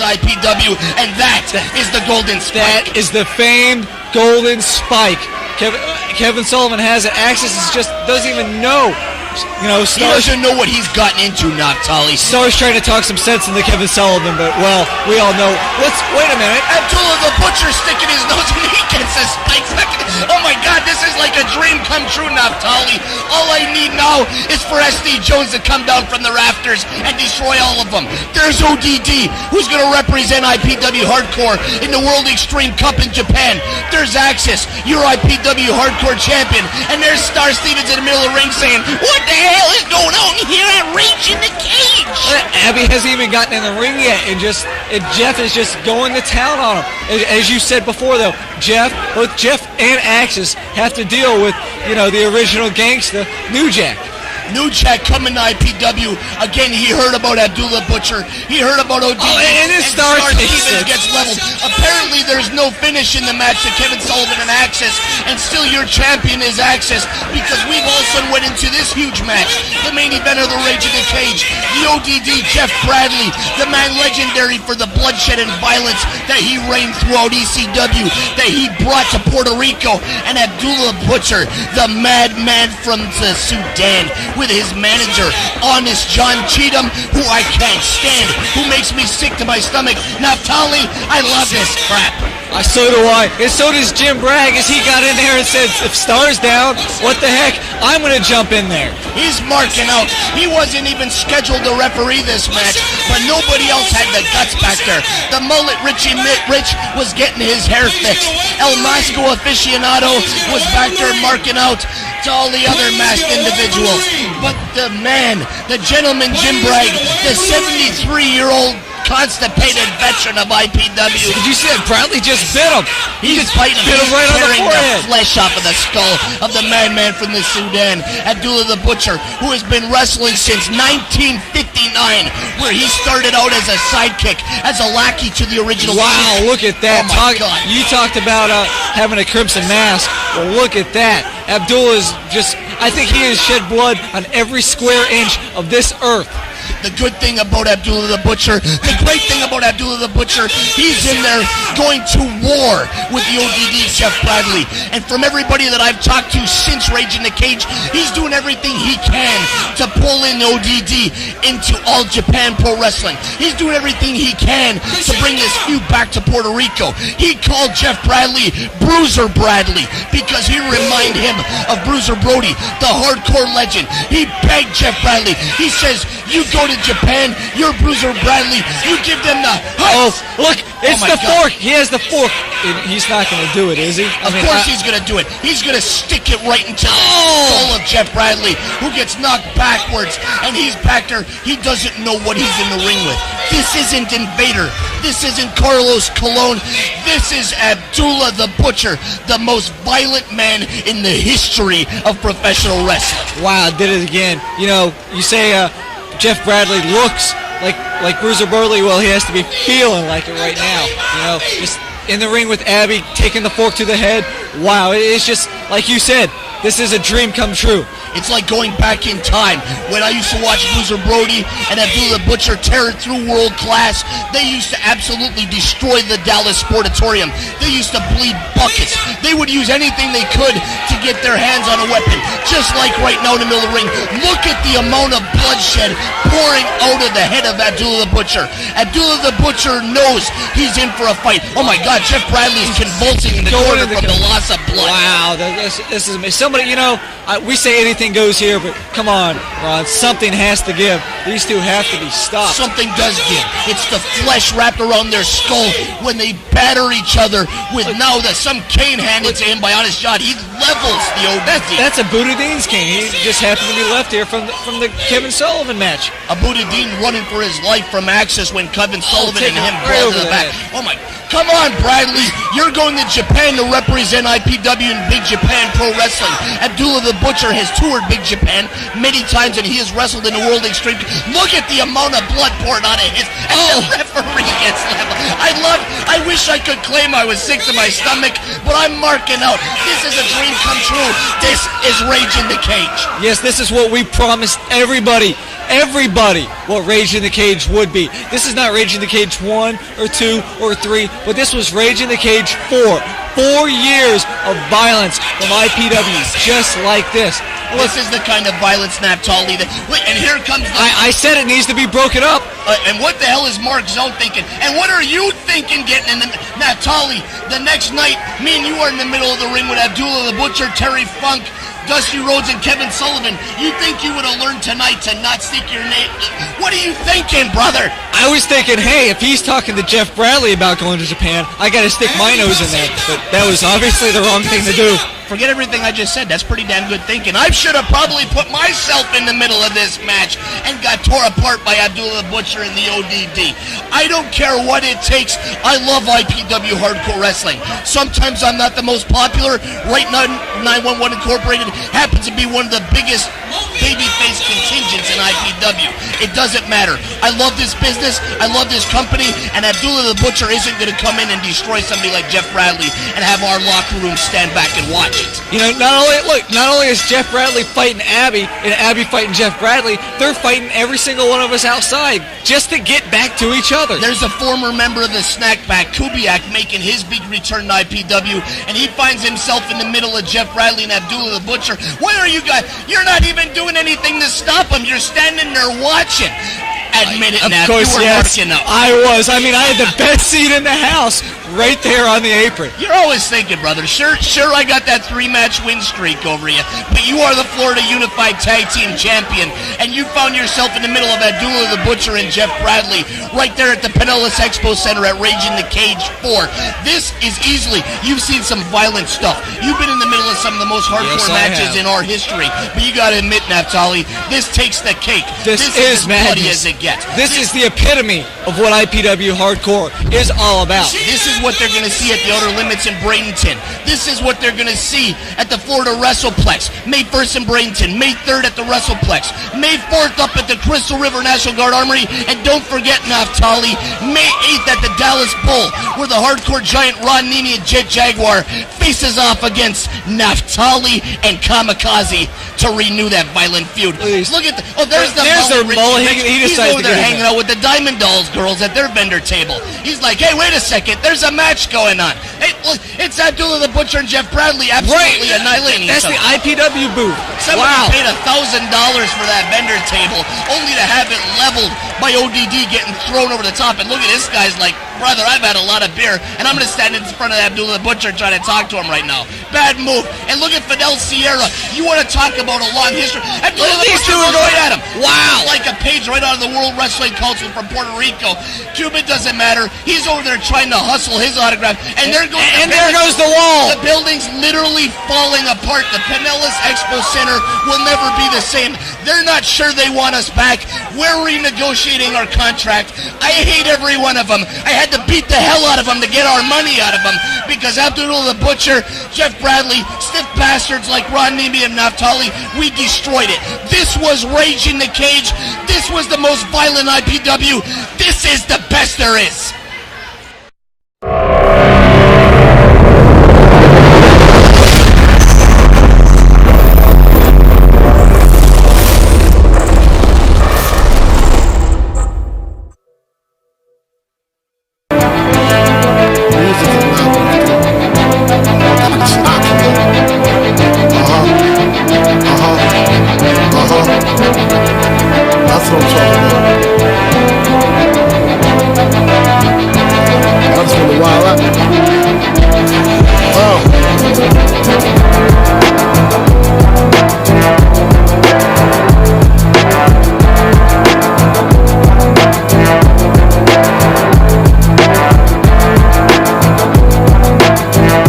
IPW, and that is the Golden Spike. That is the famed Golden Spike. Kevin Sullivan has it. Axis just doesn't even know. You know, he doesn't know what he's gotten into, Naftali. Star's trying to talk some sense into Kevin Sullivan, but, well, we all know. Wait a minute. Abdullah the Butcher sticking his nose and he gets a spike. Oh my God, this is like a dream come true, Naftali. All I need now is for SD Jones to come down from the rafters and destroy all of them. There's ODD, who's going to represent IPW Hardcore in the World Extreme Cup in Japan. There's Axis, your IPW Hardcore champion. And there's Star Stevens in the middle of the ring saying, what the hell is going on here at Rage in the Cage? Abby hasn't even gotten in the ring yet, and Jeff is just going to town on him. As you said before, though, both Jeff and Axis have to deal with, you know, the original gangsta, New Jack. New Jack coming to IPW. Again, he heard about Abdullah Butcher. He heard about ODD. And Star Stevens gets leveled. Apparently, there's no finish in the match to Kevin Sullivan and Axis. And still your champion is Axis, because we've also went into this huge match. The main event of the Rage in the Cage. The ODD, Jeff Bradley, the man legendary for the bloodshed and violence that he reigned throughout ECW, that he brought to Puerto Rico. And Abdullah Butcher, the madman from the Sudan, with his manager, Honest John Cheatham, who I can't stand, who makes me sick to my stomach. Naftali, I love this crap. So do I. And so does Jim Bragg, as he got in there and said, if Star's down, what the heck, I'm going to jump in there. He's marking out. He wasn't even scheduled to referee this match, but nobody else had the guts back there. The mullet Rich was getting his hair fixed. El Masco aficionado was back there marking out to all the other masked individuals. But the man, the gentleman Jim Bragg, the 73-year-old constipated veteran of IPW. Did you see that? Bradley just bit him. He's biting him. He's right tearing on the flesh off of the skull of the madman from the Sudan, Abdullah the Butcher, who has been wrestling since 1959, where he started out as a sidekick, as a lackey to the original. Wow, look at that. Oh my God. You talked about having a crimson mask. Well, look at that. Abdullah's just, I think he has shed blood on every square inch of this earth. The good thing about Abdullah the Butcher, the great thing about Abdullah the Butcher, he's in there going to war with the ODD, Jeff Bradley. And from everybody that I've talked to since Rage in the Cage, he's doing everything he can to pull in ODD into All Japan Pro Wrestling. He's doing everything he can to bring this feud back to Puerto Rico. He called Jeff Bradley Bruiser Bradley because he reminded him of Bruiser Brody, the hardcore legend. He begged Jeff Bradley. He says, you go to Japan, you're Bruiser Bradley, you give them the... Oh, look, it's the fork. He has the fork. He's not going to do it, is he? Of course he's going to do it. He's going to stick it right into the soul of Jeff Bradley, who gets knocked backwards, and he's back there. He doesn't know what he's in the ring with. This isn't Invader. This isn't Carlos Colon. This is Abdullah the Butcher, the most violent man in the history of professional wrestling. Wow, did it again. You know, you say... Jeff Bradley looks like Bruiser Bradley. Well, he has to be feeling like it right now. You know, just in the ring with Abby, taking the fork to the head. Wow, it's just, like you said, this is a dream come true. It's like going back in time when I used to watch Bruiser Brody and Abdullah Butcher tear it through world class. They used to absolutely destroy the Dallas Sportatorium. They used to bleed buckets. They would use anything they could to get their hands on a weapon. Just like right now in the middle of the ring. Look at the amount of bloodshed pouring out of the head of Abdullah the Butcher. Abdullah the Butcher knows he's in for a fight. Oh my God, Jeff Bradley is convulsing in the corner from the loss of blood. Wow, this is amazing. Somebody, you know, we say anything goes here, but come on, Ron, something has to give. These two have to be stopped. Something does give. It's the flesh wrapped around their skull when they batter each other with now that some cane handed to him by Honest John. He levels the old. That's a Buddha Dean's cane. He just happened to be left here from the Kevin Sullivan match. A Buddha Dean running for his life from Axis when Kevin Sullivan and him brought to the back. Oh my. Come on, Bradley. You're going to Japan to represent IPW in Big Japan Pro Wrestling. Abdullah the Butcher has toured Big Japan many times, and he has wrestled in the World Extreme. Look at the amount of blood poured out of his. And the referee gets leveled. I wish I could claim I was sick to my stomach, but I'm marking out. This is a dream come true. This is Rage in the Cage. Yes, this is what we promised everybody. everybody what Rage in the Cage would be. This is not Rage in the Cage 1 or 2 or 3, but this was Rage in the Cage 4. 4 years of violence from IPWs, just like this. This is the kind of violence, Naphtali. And here comes the... I said it needs to be broken up. And what the hell is Mark Zone thinking? And what are you thinking getting in the... Naphtali, the next night, me and you are in the middle of the ring with Abdullah the Butcher, Terry Funk, Dusty Rhodes, and Kevin Sullivan. You think you would have learned tonight to not stick your name... What are you thinking, brother? I was thinking, hey, if he's talking to Jeff Bradley about going to Japan, I got to stick my nose in there. But that was obviously the wrong thing to do. Forget everything I just said. That's pretty damn good thinking. I should have probably put myself in the middle of this match and got tore apart by Abdullah the Butcher in the ODD. I don't care what it takes. I love IPW hardcore wrestling. Sometimes I'm not the most popular. Right now, 911 Incorporated happens to be one of the biggest babyface contingents in IPW. It doesn't matter. I love this business. I love this company. And Abdullah the Butcher isn't going to come in and destroy somebody like Jeff Bradley and have our locker room stand back and watch. You know, not only is Jeff Bradley fighting Abby and Abby fighting Jeff Bradley, they're fighting every single one of us outside just to get back to each other. There's a former member of the Snackback, Kubiak, making his big return to IPW, and he finds himself in the middle of Jeff Bradley and Abdullah the Butcher. What are you guys? You're not even doing anything to stop him. You're standing there watching. Admit it, Nap. Of course, you were yes. I was. I mean, I had the best seat in the house right there on the apron. You're always thinking, brother. Sure, I got that 3-match win streak over you, but you are the Florida Unified Tag Team Champion, and you found yourself in the middle of Abdullah the Butcher and Jeff Bradley right there at the Pinellas Expo Center at Rage in the Cage 4. This is easily, you've seen some violent stuff. You've been in the middle of some of the most hardcore matches in our history, but you got to admit, Naphtali, this takes the cake. This is as bloody as it gets. This is the epitome of what IPW Hardcore is all about. This is what they're going to see at the Outer Limits in Bradenton. This is what they're going to see at the Florida WrestlePlex. May 1st in Bradenton. May 3rd at the WrestlePlex. May 4th up at the Crystal River National Guard Armory. And don't forget, Naphtali, May 8th at the Dallas Bull, where the hardcore giant Ron Nemi and Jet Jaguar faces off against Naphtali and Kamikaze to renew that violent feud. Please. Look at there's their mullet. He He's over there hanging out with the Diamond Dolls girls at their vendor table. He's like, hey, wait a second, there's a match going on. Hey, look, it's Abdullah the Butcher and Jeff Bradley absolutely annihilating each other. That's the IPW booth. Somebody paid $1,000 for that vendor table only to have it leveled by ODD getting thrown over the top. And look at this guy's like, brother, I've had a lot of beer, and I'm going to stand in front of Abdullah the Butcher trying to talk to him right now. Bad move. And look at Fidel Sierra. You want to talk about a long history? Abdullah the Butcher goes right at him. Wow. Like a page right out of the World Wrestling Council from Puerto Rico. Cuba doesn't matter. He's over there trying to hustle his autograph. And there goes the wall. The building's literally falling apart. The Pinellas Expo Center will never be the same. They're not sure they want us back. We're renegotiating our contract. I hate every one of them. I had to beat the hell out of them to get our money out of them because Abdullah the Butcher, Jeff Bradley, stiff bastards like Ron Nemi and Naphtali, we destroyed it. This was Rage in the Cage. This was the most violent IPW. This is the best there is.